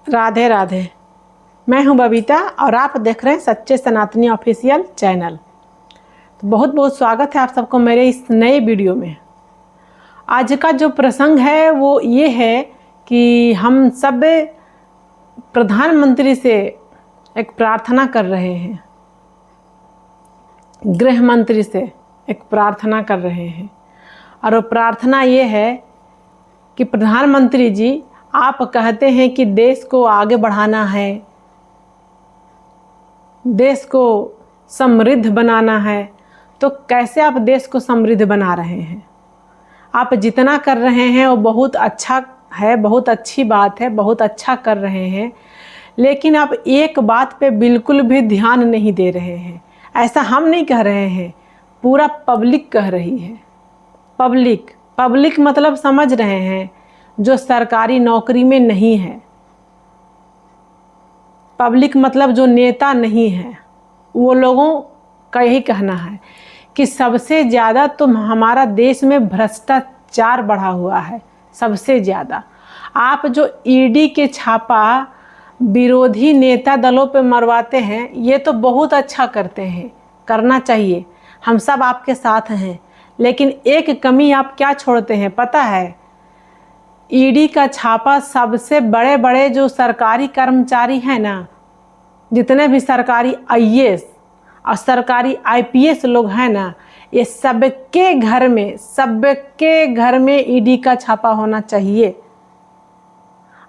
राधे राधे। मैं हूं बबीता और आप देख रहे हैं सच्चे सनातनी ऑफिशियल चैनल। तो बहुत बहुत स्वागत है आप सबको मेरे इस नए वीडियो में। आज का जो प्रसंग है वो ये है कि हम सब प्रधानमंत्री से एक प्रार्थना कर रहे हैं, गृह मंत्री से एक प्रार्थना कर रहे हैं। और वो प्रार्थना ये है कि प्रधानमंत्री जी, आप कहते हैं कि देश को आगे बढ़ाना है, देश को समृद्ध बनाना है, तो कैसे आप देश को समृद्ध बना रहे हैं? आप जितना कर रहे हैं वो बहुत अच्छा है, बहुत अच्छी बात है, बहुत अच्छा कर रहे हैं, लेकिन आप एक बात पे बिल्कुल भी ध्यान नहीं दे रहे हैं। ऐसा हम नहीं कह रहे हैं, पूरा पब्लिक कह रही है। पब्लिक मतलब समझ रहे हैं, जो सरकारी नौकरी में नहीं है। पब्लिक मतलब जो नेता नहीं है, वो लोगों का यही कहना है कि सबसे ज़्यादा तो हमारा देश में भ्रष्टाचार बढ़ा हुआ है, सबसे ज़्यादा। आप जो ईडी के छापा विरोधी नेता दलों पे मरवाते हैं, ये तो बहुत अच्छा करते हैं, करना चाहिए, हम सब आपके साथ हैं। लेकिन एक कमी आप क्या छोड़ते हैं पता है? ईडी का छापा सबसे बड़े बड़े जो सरकारी कर्मचारी हैं ना, जितने भी सरकारी आईएएस और सरकारी आईपीएस लोग हैं ना, ये सबके घर में ईडी का छापा होना चाहिए।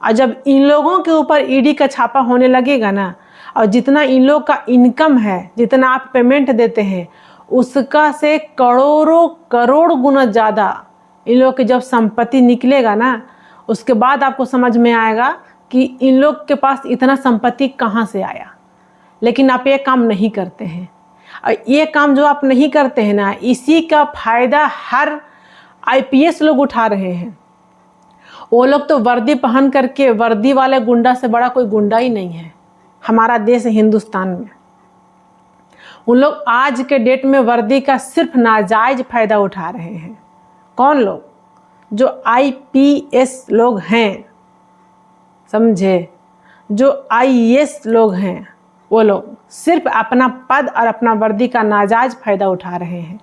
और जब इन लोगों के ऊपर ईडी का छापा होने लगेगा ना, और जितना इन लोग का इनकम है, जितना आप पेमेंट देते हैं, उसका से करोड़ों करोड़ गुना ज़्यादा इन लोग की जब संपत्ति निकलेगा ना, उसके बाद आपको समझ में आएगा कि इन लोग के पास इतना संपत्ति कहाँ से आया। लेकिन आप ये काम नहीं करते हैं, और ये काम जो आप नहीं करते हैं ना, इसी का फायदा हर आईपीएस लोग उठा रहे हैं। वो लोग तो वर्दी पहन करके, वर्दी वाले गुंडा से बड़ा कोई गुंडा ही नहीं है हमारा देश हिंदुस्तान में। उन लोग आज के डेट में वर्दी का सिर्फ नाजायज फायदा उठा रहे हैं। कौन लोग? जो आईपीएस लोग हैं, समझे, जो आईएएस लोग हैं, वो लोग सिर्फ अपना पद और अपना वर्दी का नाजायज फायदा उठा रहे हैं।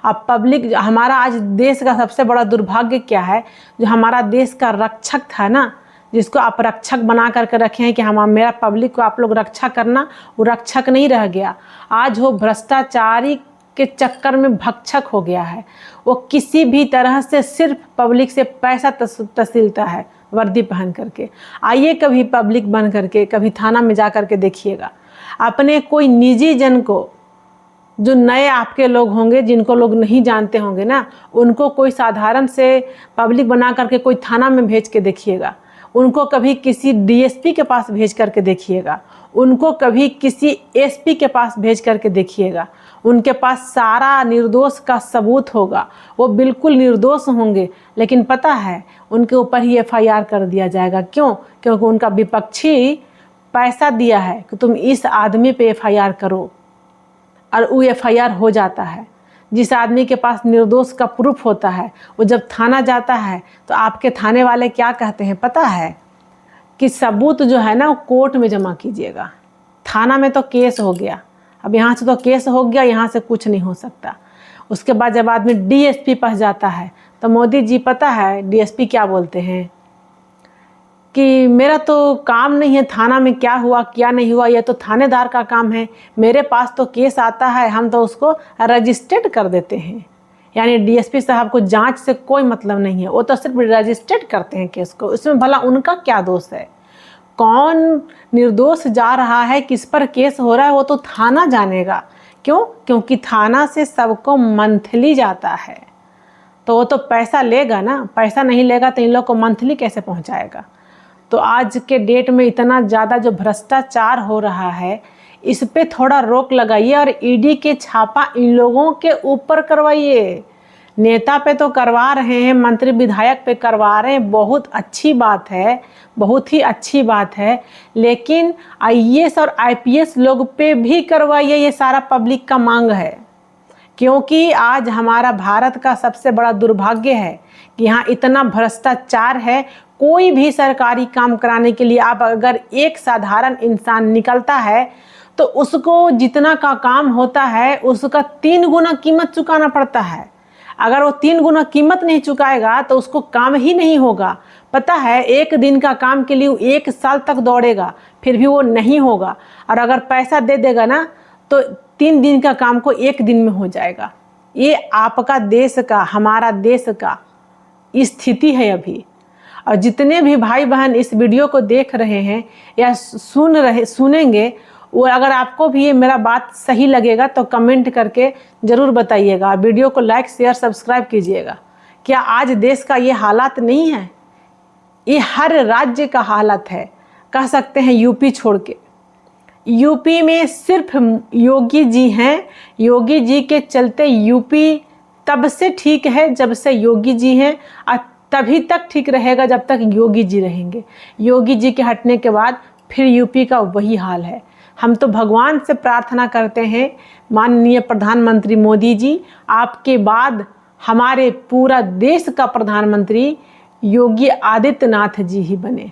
अब पब्लिक, हमारा आज देश का सबसे बड़ा दुर्भाग्य क्या है? जो हमारा देश का रक्षक था ना, जिसको आप रक्षक बना करके रखे हैं कि हम मेरा पब्लिक को आप लोग रक्षा करना, वो रक्षक नहीं रह गया। आज वो भ्रष्टाचारी के चक्कर में भक्षक हो गया है। वो किसी भी तरह से सिर्फ पब्लिक से पैसा तसीलता है वर्दी पहन करके। आइए कभी पब्लिक बन करके कभी थाना में जा करके देखिएगा, अपने कोई निजी जन को, जो नए आपके लोग होंगे, जिनको लोग नहीं जानते होंगे ना, उनको कोई साधारण से पब्लिक बना करके कोई थाना में भेज के देखिएगा, उनको कभी किसी डीएसपी के पास भेज करके देखिएगा, उनको कभी किसी एसपी के पास भेज करके देखिएगा। उनके पास सारा निर्दोष का सबूत होगा, वो बिल्कुल निर्दोष होंगे, लेकिन पता है उनके ऊपर ही एफआईआर कर दिया जाएगा। क्यों? क्योंकि उनका विपक्षी पैसा दिया है कि तुम इस आदमी पे एफआईआर करो, और वो एफआईआर हो जाता है। जिस आदमी के पास निर्दोष का प्रूफ होता है, वो जब थाना जाता है तो आपके थाने वाले क्या कहते हैं पता है? कि सबूत जो है ना, वो कोर्ट में जमा कीजिएगा। थाना में तो केस हो गया, अब यहाँ से तो केस हो गया, यहाँ से कुछ नहीं हो सकता। उसके बाद जब आदमी डीएसपी पास जाता है तो मोदी जी, पता है डीएसपी क्या बोलते हैं? कि मेरा तो काम नहीं है थाना में क्या हुआ क्या नहीं हुआ, यह तो थानेदार का काम है, मेरे पास तो केस आता है, हम तो उसको रजिस्टर्ड कर देते हैं। यानी डीएसपी साहब को जांच से कोई मतलब नहीं है, वो तो सिर्फ रजिस्टर्ड करते हैं केस को। इसमें भला उनका क्या दोष है? कौन निर्दोष जा रहा है, किस पर केस हो रहा है, वो तो थाना जानेगा। क्यों? क्योंकि थाना से सबको मंथली जाता है, तो वो तो पैसा लेगा ना। पैसा नहीं लेगा तो इन लोग को मंथली कैसे पहुंचाएगा? तो आज के डेट में इतना ज़्यादा जो भ्रष्टाचार हो रहा है, इस पे थोड़ा रोक लगाइए और ईडी के छापा इन लोगों के ऊपर करवाइए। नेता पे तो करवा रहे हैं, मंत्री विधायक पे करवा रहे हैं, बहुत अच्छी बात है, बहुत ही अच्छी बात है, लेकिन आईएएस और आईपीएस लोग पे भी करवाइए। ये सारा पब्लिक का मांग है, क्योंकि आज हमारा भारत का सबसे बड़ा दुर्भाग्य है कि यहाँ इतना भ्रष्टाचार है, कोई भी सरकारी काम कराने के लिए आप अगर एक साधारण इंसान निकलता है तो उसको जितना का काम होता है उसका 3 गुना कीमत चुकाना पड़ता है। अगर वो 3 गुना कीमत नहीं चुकाएगा तो उसको काम ही नहीं होगा। पता है, एक दिन का काम के लिए 1 साल तक दौड़ेगा, फिर भी वो नहीं होगा। और अगर पैसा दे देगा ना तो 3 दिन का काम को 1 दिन में हो जाएगा। ये आपका देश का, हमारा देश का स्थिति है अभी। और जितने भी भाई बहन इस वीडियो को देख रहे हैं या सुनेंगे, वो अगर आपको भी ये मेरा बात सही लगेगा तो कमेंट करके ज़रूर बताइएगा। वीडियो को लाइक शेयर सब्सक्राइब कीजिएगा। क्या आज देश का ये हालात नहीं है? ये हर राज्य का हालत है, कह सकते हैं यूपी छोड़ के। यूपी में सिर्फ योगी जी हैं। योगी जी के चलते यूपी तब से ठीक है जब से योगी जी हैं, और तभी तक ठीक रहेगा जब तक योगी जी रहेंगे। योगी जी के हटने के बाद फिर यूपी का वही हाल है। हम तो भगवान से प्रार्थना करते हैं, माननीय प्रधानमंत्री मोदी जी, आपके बाद हमारे पूरा देश का प्रधानमंत्री योगी आदित्यनाथ जी ही बने।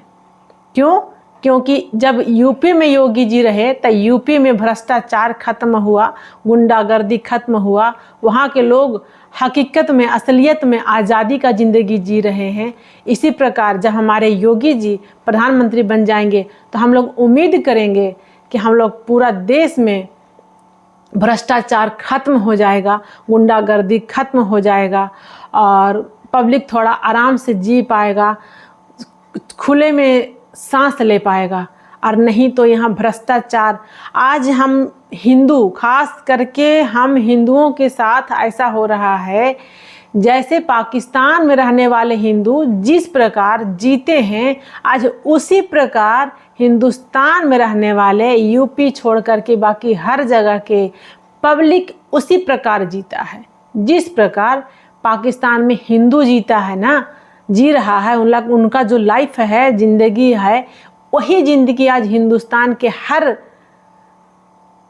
क्यों? क्योंकि जब यूपी में योगी जी रहे तो यूपी में भ्रष्टाचार खत्म हुआ, गुंडागर्दी खत्म हुआ, वहाँ के लोग हकीकत में, असलियत में आज़ादी का ज़िंदगी जी रहे हैं। इसी प्रकार जब हमारे योगी जी प्रधानमंत्री बन जाएंगे तो हम लोग उम्मीद करेंगे कि हम लोग पूरा देश में भ्रष्टाचार खत्म हो जाएगा, गुंडागर्दी खत्म हो जाएगा और पब्लिक थोड़ा आराम से जी पाएगा, खुले में सांस ले पाएगा। और नहीं तो यहाँ भ्रष्टाचार। आज हम हिंदू, खास करके हम हिंदुओं के साथ ऐसा हो रहा है जैसे पाकिस्तान में रहने वाले हिंदू जिस प्रकार जीते हैं, आज उसी प्रकार हिंदुस्तान में रहने वाले, यूपी छोड़ करके बाकी हर जगह के पब्लिक उसी प्रकार जीता है। जिस प्रकार पाकिस्तान में हिंदू जीता है ना, जी रहा है, उनका जो लाइफ है, ज़िंदगी है, वही ज़िंदगी आज हिंदुस्तान के हर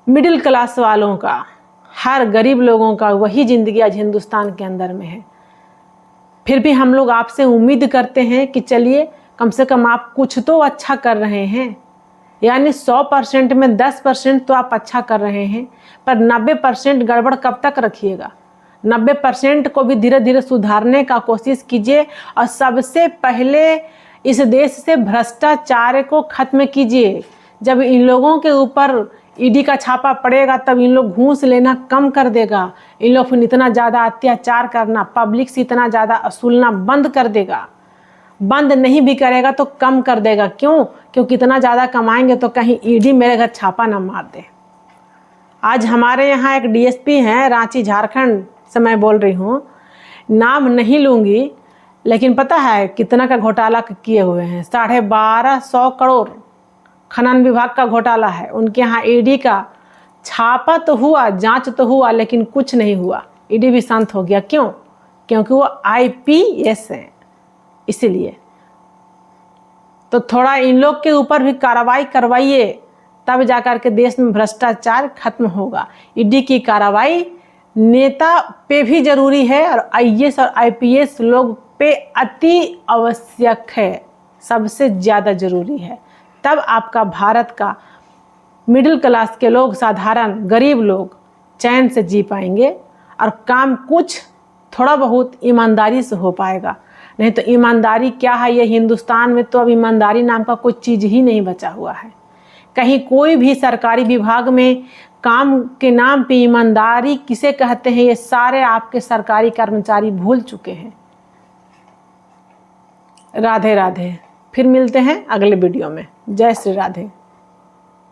मिडिल क्लास वालों का, हर गरीब लोगों का वही ज़िंदगी आज हिंदुस्तान के अंदर में है। फिर भी हम लोग आपसे उम्मीद करते हैं कि चलिए कम से कम आप कुछ तो अच्छा कर रहे हैं। यानी 100% में 10% तो आप अच्छा कर रहे हैं, पर 90% गड़बड़ कब तक रखिएगा? 90% को भी धीरे धीरे सुधारने का कोशिश कीजिए। और सबसे पहले इस देश से भ्रष्टाचार को ख़त्म कीजिए। जब इन लोगों के ऊपर ईडी का छापा पड़ेगा तब इन लोग घूस लेना कम कर देगा। इन लोग फिर इतना ज़्यादा अत्याचार करना, पब्लिक से इतना ज़्यादा वसूलना बंद कर देगा। बंद नहीं भी करेगा तो कम कर देगा। क्यों? क्योंकि इतना ज़्यादा कमाएंगे तो कहीं ईडी मेरे घर छापा ना मार दे। आज हमारे यहाँ एक डीएसपी हैं, रांची झारखंड से मैं बोल रही हूँ, नाम नहीं लूँगी, लेकिन पता है कितना का घोटाला किए हुए हैं? 1250 करोड़ खनन विभाग का घोटाला है। उनके यहाँ ईडी का छापा तो हुआ, जांच तो हुआ, लेकिन कुछ नहीं हुआ। ईडी भी शांत हो गया। क्यों? क्योंकि वो आईपीएस हैं, इसीलिए। तो थोड़ा इन लोग के ऊपर भी कार्रवाई करवाइए, तब जाकर के देश में भ्रष्टाचार खत्म होगा। ईडी की कार्रवाई नेता पे भी जरूरी है और आईएएस और आईपीएस लोग पे अति आवश्यक है, सबसे ज़्यादा जरूरी है। तब आपका भारत का मिडिल क्लास के लोग, साधारण गरीब लोग चैन से जी पाएंगे और काम कुछ थोड़ा बहुत ईमानदारी से हो पाएगा। नहीं तो ईमानदारी क्या है? ये हिंदुस्तान में तो अब ईमानदारी नाम का कोई चीज़ ही नहीं बचा हुआ है। कहीं कोई भी सरकारी विभाग में काम के नाम पे ईमानदारी किसे कहते हैं, ये सारे आपके सरकारी कर्मचारी भूल चुके हैं। राधे राधे। फिर मिलते हैं अगले वीडियो में। जय श्री राधे।